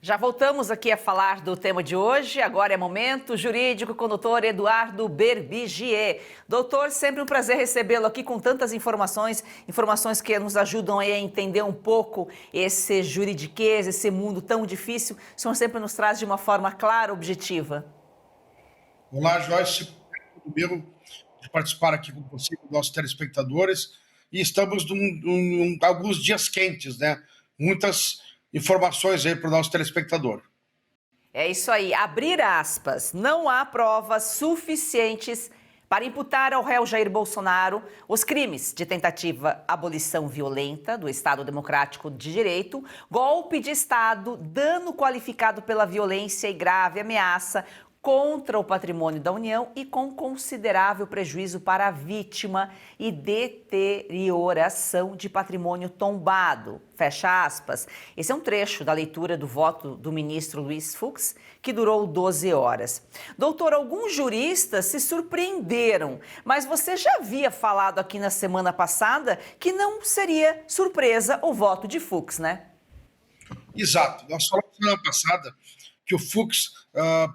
Já voltamos aqui a falar do tema de hoje. Agora é Momento Jurídico com o doutor Eduardo Berbigier. Doutor, sempre um prazer recebê-lo aqui com tantas informações que nos ajudam aí a entender um pouco esse juridiquês, esse mundo tão difícil. O senhor sempre nos traz de uma forma clara, objetiva. Olá, Joyce. Primeiro de participar aqui com você, com nossos telespectadores. E estamos alguns dias quentes, né? Muitas informações aí para o nosso telespectador. É isso aí, abrir aspas, não há provas suficientes para imputar ao réu Jair Bolsonaro os crimes de tentativa abolição violenta do Estado Democrático de Direito, golpe de Estado, dano qualificado pela violência e grave ameaça contra o patrimônio da União e com considerável prejuízo para a vítima e deterioração de patrimônio tombado. Fecha aspas. Esse é um trecho da leitura do voto do ministro Luiz Fux, que durou 12 horas. Doutor, alguns juristas se surpreenderam, mas você já havia falado aqui na semana passada que não seria surpresa o voto de Fux, né? Exato. Nós falamos na semana passada que o Fux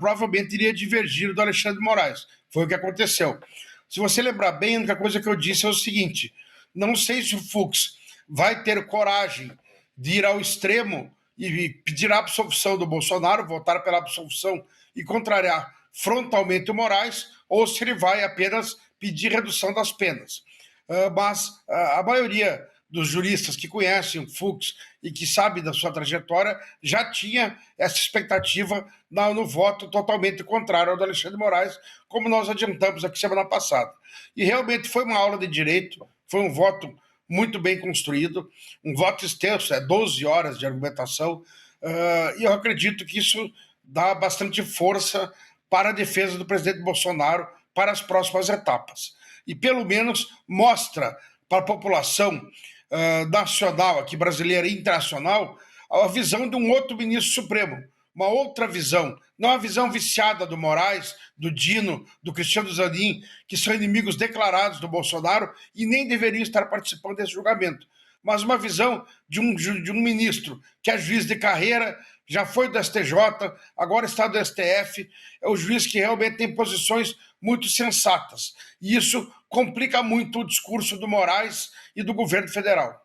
provavelmente iria divergir do Alexandre de Moraes. Foi o que aconteceu. Se você lembrar bem, a única coisa que eu disse é o seguinte: não sei se o Fux vai ter coragem de ir ao extremo e pedir a absolvição do Bolsonaro, votar pela absolvição e contrariar frontalmente o Moraes, ou se ele vai apenas pedir redução das penas. Mas a maioria dos juristas que conhecem o Fux e que sabem da sua trajetória já tinha essa expectativa no voto totalmente contrário ao do Alexandre de Moraes, como nós adiantamos aqui semana passada. E realmente foi uma aula de direito, foi um voto muito bem construído, um voto extenso, 12 horas de argumentação, e eu acredito que isso dá bastante força para a defesa do presidente Bolsonaro para as próximas etapas. E pelo menos mostra para a população nacional, aqui brasileira e internacional, a visão de um outro ministro supremo, uma outra visão, não a visão viciada do Moraes, do Dino, do Cristiano Zanin, que são inimigos declarados do Bolsonaro e nem deveriam estar participando desse julgamento, mas uma visão de um ministro que é juiz de carreira, já foi do STJ, agora está do STF, é o juiz que realmente tem posições muito sensatas. E isso complica muito o discurso do Moraes e do governo federal.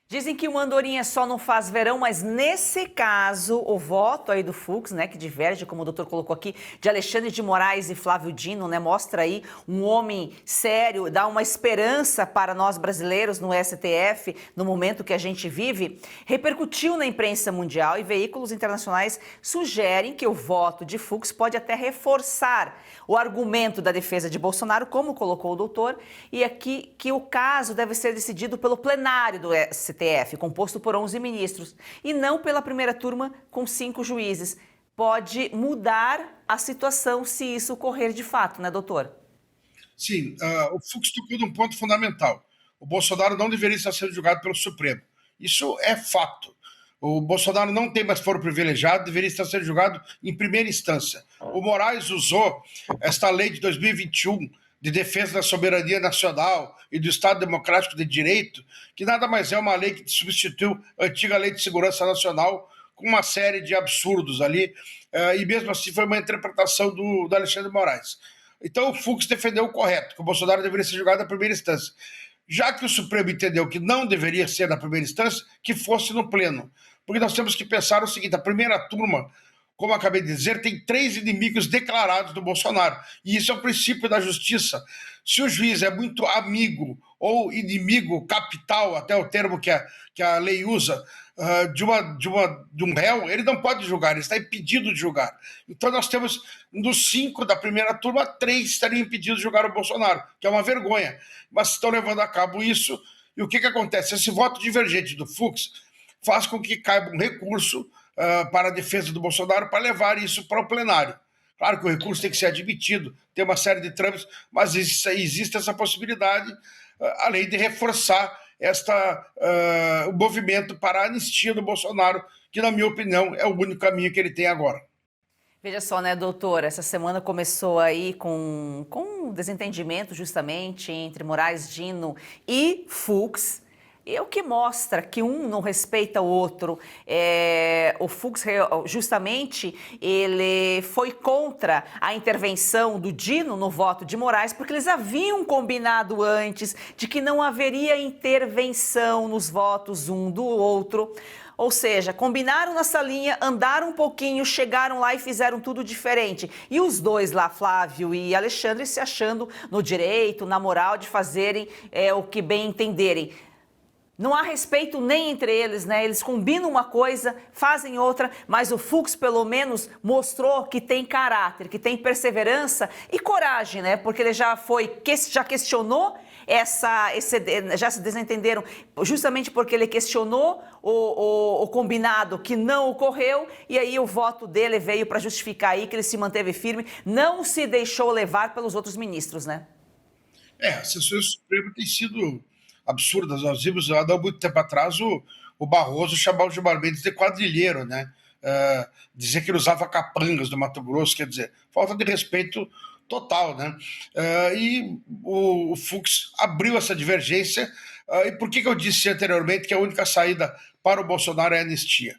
Dizem que o andorinha só não faz verão, mas nesse caso, o voto aí do Fux, né, que diverge, como o doutor colocou aqui, de Alexandre de Moraes e Flávio Dino, né, mostra aí um homem sério, dá uma esperança para nós brasileiros no STF, no momento que a gente vive, repercutiu na imprensa mundial e veículos internacionais sugerem que o voto de Fux pode até reforçar o argumento da defesa de Bolsonaro, como colocou o doutor, e aqui que o caso deve ser decidido pelo plenário do STF, composto por 11 ministros, e não pela primeira turma com 5 juízes. Pode mudar a situação se isso ocorrer de fato, né, doutor? Sim, o Fux tocou num ponto fundamental. O Bolsonaro não deveria estar sendo julgado pelo Supremo. Isso é fato. O Bolsonaro não tem mais foro privilegiado, deveria estar sendo julgado em primeira instância. O Moraes usou esta lei de 2021 de defesa da soberania nacional e do Estado Democrático de Direito, que nada mais é uma lei que substituiu a antiga Lei de Segurança Nacional com uma série de absurdos ali, e mesmo assim foi uma interpretação do Alexandre de Moraes. Então o Fux defendeu o correto, que o Bolsonaro deveria ser julgado na primeira instância. Já que o Supremo entendeu que não deveria ser na primeira instância, que fosse no pleno. Porque nós temos que pensar o seguinte: a primeira turma, como acabei de dizer, tem 3 inimigos declarados do Bolsonaro. E isso é o princípio da justiça. Se o juiz é muito amigo ou inimigo capital, até o termo que a lei usa, de um réu, ele não pode julgar, ele está impedido de julgar. Então nós temos, dos 5 da primeira turma, 3 estariam impedidos de julgar o Bolsonaro, que é uma vergonha. Mas estão levando a cabo isso. E o que acontece? Esse voto divergente do Fux faz com que caiba um recurso para a defesa do Bolsonaro para levar isso para o plenário. Claro que o recurso tem que ser admitido, tem uma série de trâmites, mas existe essa possibilidade, além de reforçar o movimento para a anistia do Bolsonaro, que, na minha opinião, é o único caminho que ele tem agora. Veja só, né, doutor, essa semana começou aí com um desentendimento justamente entre Moraes, Dino e Fux. E o que mostra que um não respeita o outro. O Fux, justamente, ele foi contra a intervenção do Dino no voto de Moraes, porque eles haviam combinado antes de que não haveria intervenção nos votos um do outro. Ou seja, combinaram nessa linha, andaram um pouquinho, chegaram lá e fizeram tudo diferente. E os dois lá, Flávio e Alexandre, se achando no direito, na moral de fazerem o que bem entenderem. Não há respeito nem entre eles, né? Eles combinam uma coisa, fazem outra, mas o Fux, pelo menos, mostrou que tem caráter, que tem perseverança e coragem, né? Porque ele já questionou já se desentenderam, justamente porque ele questionou o combinado que não ocorreu, e aí o voto dele veio para justificar aí que ele se manteve firme, não se deixou levar pelos outros ministros, né? A sessão Suprema tem sido absurdas. Nós vimos, há não muito tempo atrás, o Barroso chamar o Gilmar Mendes de quadrilheiro, né? Dizer que ele usava capangas do Mato Grosso, quer dizer, falta de respeito total, né? E o Fux abriu essa divergência. E por que eu disse anteriormente que a única saída para o Bolsonaro é a anistia?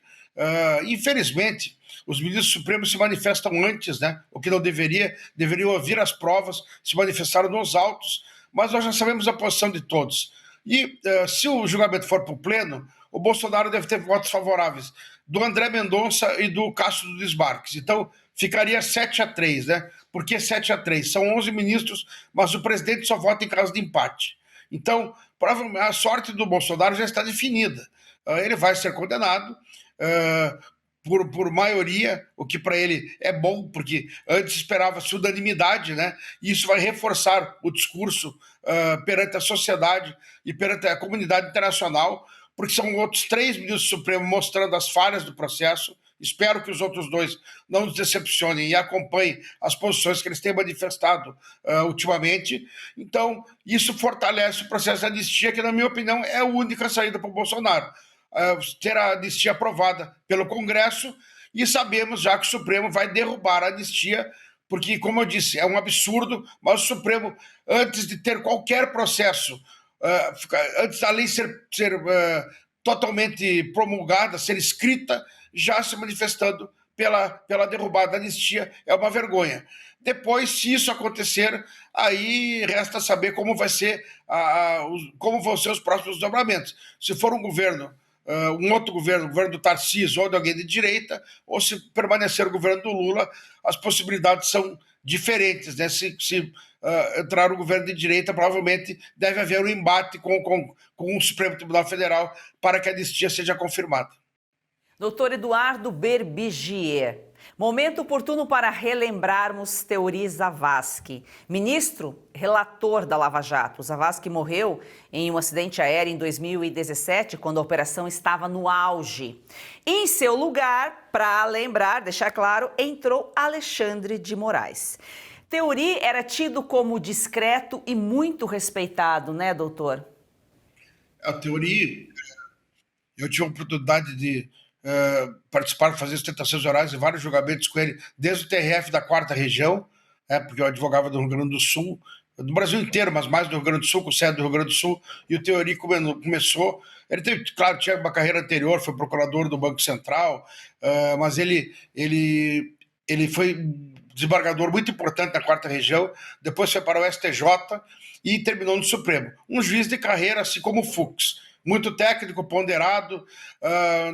Infelizmente, os ministros supremos se manifestam antes, né? O que não deveriam ouvir as provas, se manifestaram nos autos, mas nós já sabemos a posição de todos. E se o julgamento for para o pleno, o Bolsonaro deve ter votos favoráveis do André Mendonça e do Cássio dos Desmarques. Então, ficaria 7-3, né? Por que 7-3? São 11 ministros, mas o presidente só vota em caso de empate. Então, provavelmente, a sorte do Bolsonaro já está definida. Ele vai ser condenado por maioria, o que para ele é bom, porque antes esperava-se unanimidade, né? E isso vai reforçar o discurso perante a sociedade e perante a comunidade internacional, porque são outros 3 ministros supremos mostrando as falhas do processo. Espero que os outros 2 não nos decepcionem e acompanhem as posições que eles têm manifestado ultimamente. Então, isso fortalece o processo de anistia, que, na minha opinião, é a única saída para o Bolsonaro. Ter a anistia aprovada pelo Congresso, e sabemos já que o Supremo vai derrubar a anistia, porque, como eu disse, é um absurdo, mas o Supremo, antes de ter qualquer processo, antes da lei ser totalmente promulgada, ser escrita, já se manifestando pela derrubada da anistia, é uma vergonha. Depois, se isso acontecer, aí resta saber como como vão ser os próximos desdobramentos. Se for um outro governo, o governo do Tarcísio ou de alguém de direita, ou se permanecer o governo do Lula, as possibilidades são diferentes, né? Se entrar o governo de direita, provavelmente deve haver um embate com o Supremo Tribunal Federal para que a anistia seja confirmada. Doutor Eduardo Berbigier, momento oportuno para relembrarmos Teori Zavascki, ministro relator da Lava Jato. O Zavascki morreu em um acidente aéreo em 2017, quando a operação estava no auge. Em seu lugar, para lembrar, deixar claro, entrou Alexandre de Moraes. Teori era tido como discreto e muito respeitado, né, doutor? A Teori, eu tive a oportunidade de participar, fazer sustentações orais em vários julgamentos com ele, desde o TRF da 4ª Região, porque eu advogava do Rio Grande do Sul, do Brasil inteiro, mas mais do Rio Grande do Sul, com sede do Rio Grande do Sul, e o Teori começou. Ele teve, claro, tinha uma carreira anterior, foi procurador do Banco Central, mas ele foi desembargador muito importante na 4ª Região, depois foi para o STJ e terminou no Supremo. Um juiz de carreira, assim como o Fux, muito técnico, ponderado.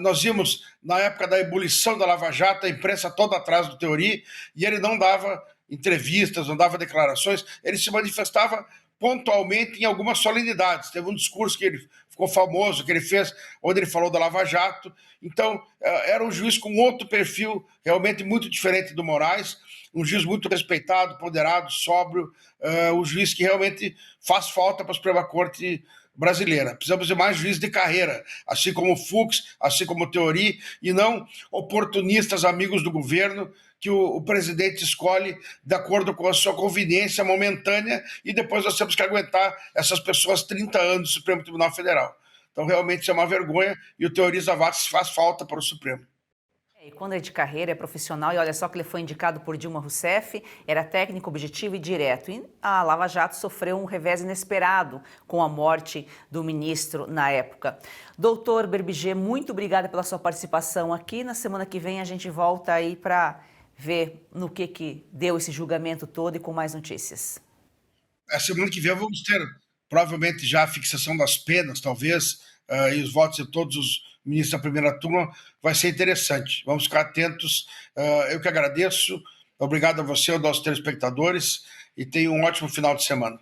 Nós vimos, na época da ebulição da Lava Jato, a imprensa toda atrás do Teori, e ele não dava entrevistas, não dava declarações, ele se manifestava pontualmente em algumas solenidades. Teve um discurso que ele ficou famoso, que ele fez, onde ele falou da Lava Jato. Então, era um juiz com outro perfil, realmente muito diferente do Moraes, um juiz muito respeitado, ponderado, sóbrio, um juiz que realmente faz falta para a Suprema Corte brasileira. Precisamos de mais juízes de carreira, assim como o Fux, assim como o Teori, e não oportunistas amigos do governo que o presidente escolhe de acordo com a sua conveniência momentânea, e depois nós temos que aguentar essas pessoas 30 anos do Supremo Tribunal Federal. Então, realmente, isso é uma vergonha, e o Teori Zavascki faz falta para o Supremo. E quando é de carreira, é profissional, e olha só que ele foi indicado por Dilma Rousseff, era técnico, objetivo e direto. E a Lava Jato sofreu um revés inesperado com a morte do ministro na época. Doutor Berbigê, muito obrigada pela sua participação aqui. Na semana que vem a gente volta aí para ver no que deu esse julgamento todo e com mais notícias. A semana que vem vamos ter provavelmente já a fixação das penas, talvez, e os votos de todos os ministros da primeira turma. Vai ser interessante. Vamos ficar atentos. Eu que agradeço. Obrigado a você, aos nossos telespectadores, e tenha um ótimo final de semana.